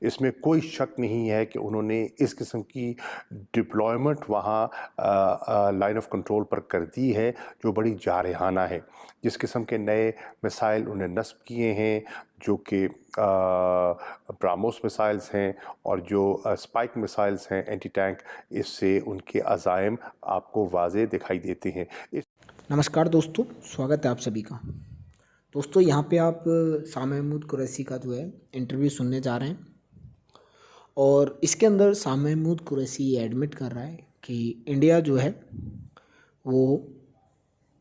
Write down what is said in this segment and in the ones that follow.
इसमें कोई शक नहीं है कि उन्होंने इस किस्म की डिप्लॉयमेंट वहाँ लाइन ऑफ कंट्रोल पर कर दी है जो बड़ी जारहाना है। जिस किस्म के नए मिसाइल उन्हें नस्ब किए हैं जो कि ब्राह्मोस मिसाइल्स हैं और जो स्पाइक मिसाइल्स हैं एंटी टैंक, इससे उनके अज़ाइम आपको वाज़े दिखाई देते हैं। नमस्कार दोस्तों, स्वागत है आप सभी का। दोस्तों यहाँ पे आप शाह महमूद कुरैशी का जो है इंटरव्यू सुनने जा रहे हैं और इसके अंदर शाह महमूद कुरैशी ये एडमिट कर रहा है कि इंडिया जो है वो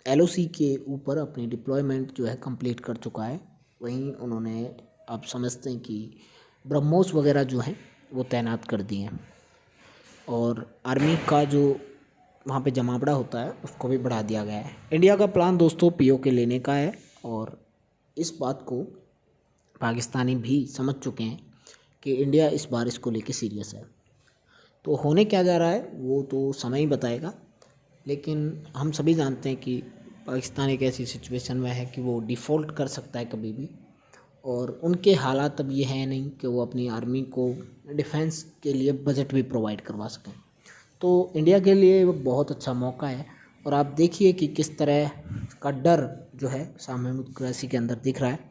एलओसी के ऊपर अपनी डिप्लॉयमेंट जो है कंप्लीट कर चुका है। वहीं उन्होंने आप समझते हैं कि ब्रह्मोस वगैरह जो हैं वो तैनात कर दिए हैं और आर्मी का जो वहाँ पे जमावड़ा होता है उसको भी बढ़ा दिया गया है। इंडिया का प्लान दोस्तों पीओके लेने का है और इस बात को पाकिस्तानी भी समझ चुके हैं कि इंडिया इस बार इसको लेके सीरियस है। तो होने क्या जा रहा है वो तो समय ही बताएगा, लेकिन हम सभी जानते हैं कि पाकिस्तान एक ऐसी सिचुएशन में है कि वो डिफ़ॉल्ट कर सकता है कभी भी, और उनके हालात अब ये हैं नहीं कि वो अपनी आर्मी को डिफेंस के लिए बजट भी प्रोवाइड करवा सकें। तो इंडिया के लिए वो बहुत अच्छा मौका है और आप देखिए कि किस तरह का डर जो है शाह महमूद कुरैशी के अंदर दिख रहा है।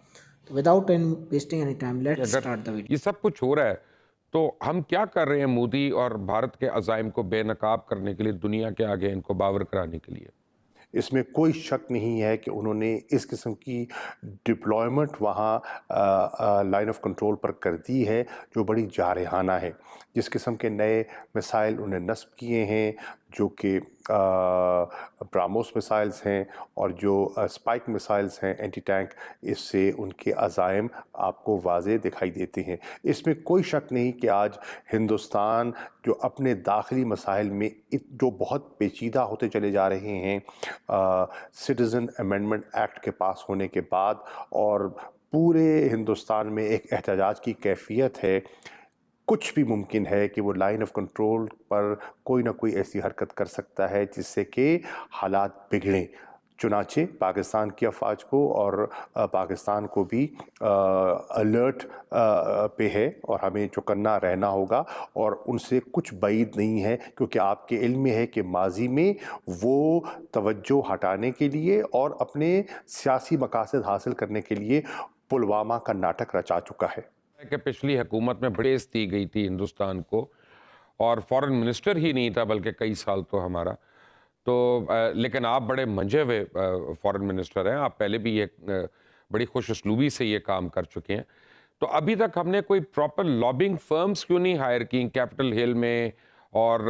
तो without wasting any time let's अगर स्टार्ट द वीडियो। ये सब कुछ हो रहा है तो हम क्या कर रहे हैं मोदी और भारत के अज़ाइम को बेनकाब करने के लिए, दुनिया के आगे इनको बावर कराने के लिए? इसमें कोई शक नहीं है कि उन्होंने इस किस्म की डिप्लॉयमेंट वहाँ लाइन ऑफ कंट्रोल पर कर दी है जो बड़ी जारहाना है। जिस किस्म के नए मिसाइल उन्हें नस्ब किए हैं जो कि ब्राह्मोस मिसाइल्स हैं और जो स्पाइक मिसाइल्स हैं एंटी टैंक, इससे उनके अज़ाइम आपको वाज़े दिखाई देते हैं। इसमें कोई शक नहीं कि आज हिंदुस्तान जो अपने दाखिली मसाइल में जो बहुत पेचीदा होते चले जा रहे हैं सिटीज़न अमेंडमेंट एक्ट के पास होने के बाद, और पूरे हिंदुस्तान में एक एहतजाज की कैफियत है, कुछ भी मुमकिन है कि वो लाइन ऑफ कंट्रोल पर कोई ना कोई ऐसी हरकत कर सकता है जिससे कि हालात बिगड़ें। चुनाचे पाकिस्तान की अफवाज को और पाकिस्तान को भी अलर्ट पे है और हमें चौकन्ना रहना होगा और उनसे कुछ बाइद नहीं है, क्योंकि आपके इल्म में है कि माजी में वो तवज्जो हटाने के लिए और अपने सियासी मकासद हासिल करने के लिए पुलवामा का नाटक रचा चुका है। कि पिछली हुकूमत में बड़ेस दी गई थी हिंदुस्तान को और फॉरेन मिनिस्टर ही नहीं था बल्कि कई साल तो हमारा तो लेकिन आप बड़े मंझे हुए फॉरेन मिनिस्टर हैं। आप पहले भी ये बड़ी खुश उसलूबी से ये काम कर चुके हैं। तो अभी तक हमने कोई प्रॉपर लॉबिंग फर्म्स क्यों नहीं हायर की कैपिटल हिल में और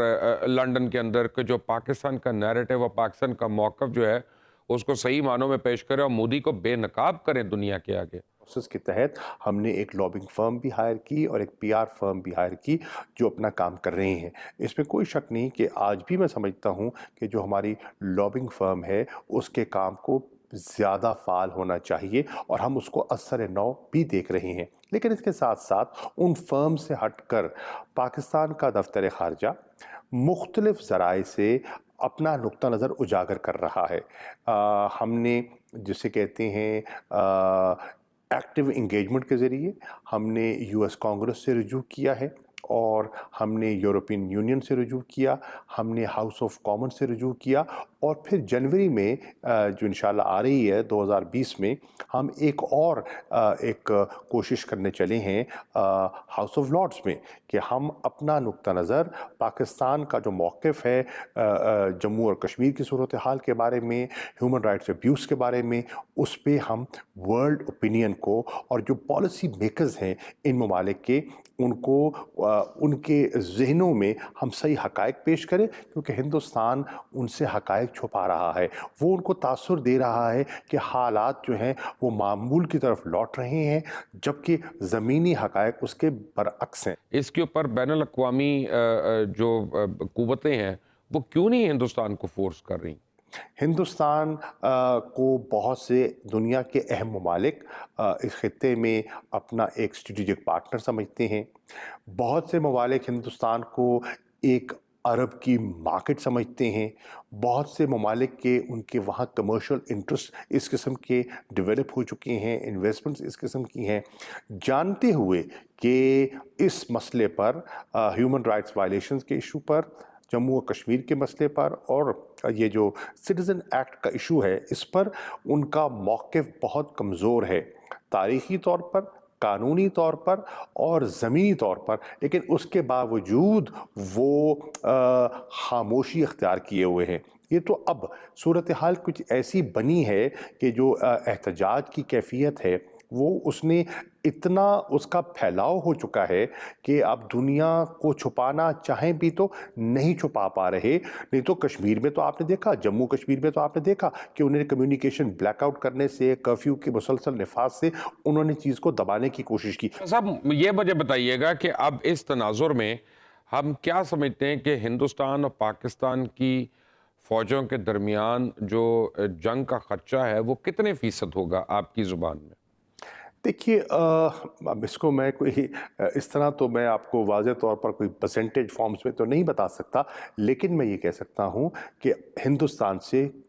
लंदन के अंदर के जो पाकिस्तान का नैरेटिव और पाकिस्तान का मौक़िफ़ जो है उसको सही मानों में पेश करें और मोदी को बेनकाब करें दुनिया के आगे? प्रोसेस के तहत हमने एक लॉबिंग फर्म भी हायर की और एक पीआर फर्म भी हायर की जो अपना काम कर रहे हैं। इसमें कोई शक नहीं कि आज भी मैं समझता हूं कि जो हमारी लॉबिंग फर्म है उसके काम को ज़्यादा फ़ाल होना चाहिए और हम उसको असर नौ भी देख रहे हैं। लेकिन इसके साथ साथ उन फर्म से हटकर पाकिस्तान का दफ्तर ख़ारजा मुख्तलिफ ज़राए से अपना नुक्ता नज़र उजागर कर रहा है। हमने जिसे कहते हैं एक्टिव इंगेजमेंट के ज़रिए हमने यूएस कांग्रेस से रुजू किया है और हमने यूरोपियन यूनियन से रुजू किया, हमने हाउस ऑफ कॉमन से रुजू किया और फिर जनवरी में जो इंशाल्लाह आ रही है 2020 में हम एक और एक कोशिश करने चले हैं हाउस ऑफ लॉर्ड्स में कि हम अपना नुक्ता नज़र पाकिस्तान का जो मौक़िफ़ है जम्मू और कश्मीर की सूरत हाल के बारे में, ह्यूमन राइट्स अब्यूज़ के बारे में, उस पे हम वर्ल्ड ओपिनियन को और जो पॉलिसी मेकर्स हैं इन ममालिक के उनको उनके ज़हनों में हम सही हक़ाइक़ पेश करें, क्योंकि हिंदुस्तान उनसे हक़ाइक़ छुपा रहा है। वो उनको तासुर दे रहा है कि हालात जो हैं वो मामूल की तरफ लौट रहे हैं, जबकि ज़मीनी हक़ाइक़ उसके बरअक्स हैं। इसके ऊपर बैनुल अक़वामी जो क़ुव्वतें हैं वो क्यों नहीं हिंदुस्तान को फोर्स कर रही? हिंदुस्तान को बहुत से दुनिया के अहम ममालिक इस खित्ते में अपना एक स्ट्रेटेजिक पार्टनर समझते हैं। बहुत से ममालिक हिंदुस्तान को एक अरब की मार्केट समझते हैं। बहुत से ममालिक के उनके वहाँ कमर्शियल इंटरेस्ट इस किस्म के डेवलप हो चुके हैं, इन्वेस्टमेंट्स इस किस्म की हैं। जानते हुए कि इस मसले पर ह्यूमन राइट्स वायलेशंस के इशू पर, जम्मू और कश्मीर के मसले पर और ये जो सिटीज़न एक्ट का इशू है, इस पर उनका मौक़िफ़ बहुत कमज़ोर है, तारीख़ी तौर पर, कानूनी तौर पर और ज़मीनी तौर पर। लेकिन उसके बावजूद वो ख़ामोशी इख्तियार किए हुए हैं। ये तो अब सूरत हाल कुछ ऐसी बनी है कि जो एहतजाज की कैफ़ियत है, वो उसने इतना उसका फैलाव हो चुका है कि अब दुनिया को छुपाना चाहें भी तो नहीं छुपा पा रहे। नहीं तो कश्मीर में तो आपने देखा, जम्मू कश्मीर में तो आपने देखा कि उन्होंने कम्युनिकेशन ब्लैकआउट करने से, कर्फ्यू के मुसलसल नफाज से उन्होंने चीज़ को दबाने की कोशिश की। साहब ये मुझे बताइएगा कि अब इस तनाजुर में हम क्या समझते हैं कि हिंदुस्तान और पाकिस्तान की फौजों के दरमियान जो जंग का खर्चा है वो कितने फीसद होगा आपकी ज़ुबान में? देखिए, अब इसको मैं कोई इस तरह तो मैं आपको वाज़ेह तौर पर कोई परसेंटेज फॉर्म्स में तो नहीं बता सकता, लेकिन मैं ये कह सकता हूँ कि हिंदुस्तान से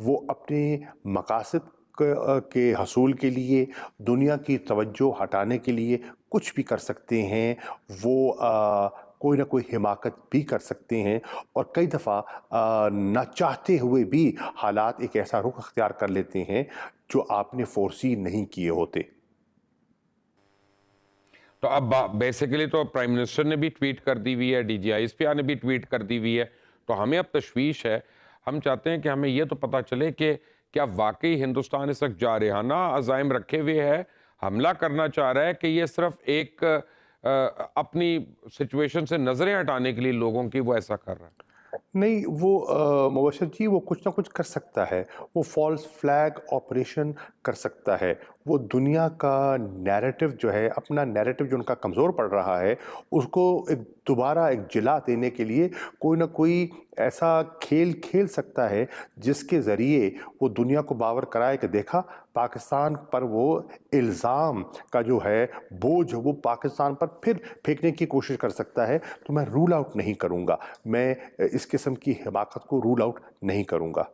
वो अपने मकासद के हसूल के लिए, दुनिया की तवज्जो हटाने के लिए कुछ भी कर सकते हैं। वो कोई ना कोई हिमाकत भी कर सकते हैं और कई दफ़ा ना चाहते हुए भी हालात एक ऐसा रुख अख्तियार कर लेते हैं जो आपने फोर्सी नहीं किए होते। तो अब बेसिकली तो प्राइम मिनिस्टर ने भी ट्वीट कर दी हुई है, डीजीआईएसपी ने भी ट्वीट कर दी हुई है, तो हमें अब तशवीश है। हम चाहते हैं कि हमें ये तो पता चले कि क्या वाकई हिंदुस्तान इस वक्त जारहाना अज़ाइम रखे हुए है, हमला करना चाह रहा है कि ये सिर्फ एक अपनी सिचुएशन से नजरें हटाने के लिए लोगों की वो ऐसा कर रहा है? नहीं, वो मुबश्शिर जी वो कुछ ना कुछ कर सकता है। वो फ़ॉल्स फ्लैग ऑपरेशन कर सकता है। वो दुनिया का नैरेटिव जो है, अपना नैरेटिव जो उनका कमज़ोर पड़ रहा है, उसको एक दोबारा एक जिला देने के लिए कोई ना कोई ऐसा खेल खेल सकता है, जिसके ज़रिए वो दुनिया को बावर कराए कि देखा, पाकिस्तान पर वो इल्ज़ाम का जो है बोझ, वो पाकिस्तान पर फिर फेंकने की कोशिश कर सकता है। तो मैं रूल आउट नहीं करूँगा। मैं इस किस्म की हिमाकत को रूल आउट नहीं करूँगा।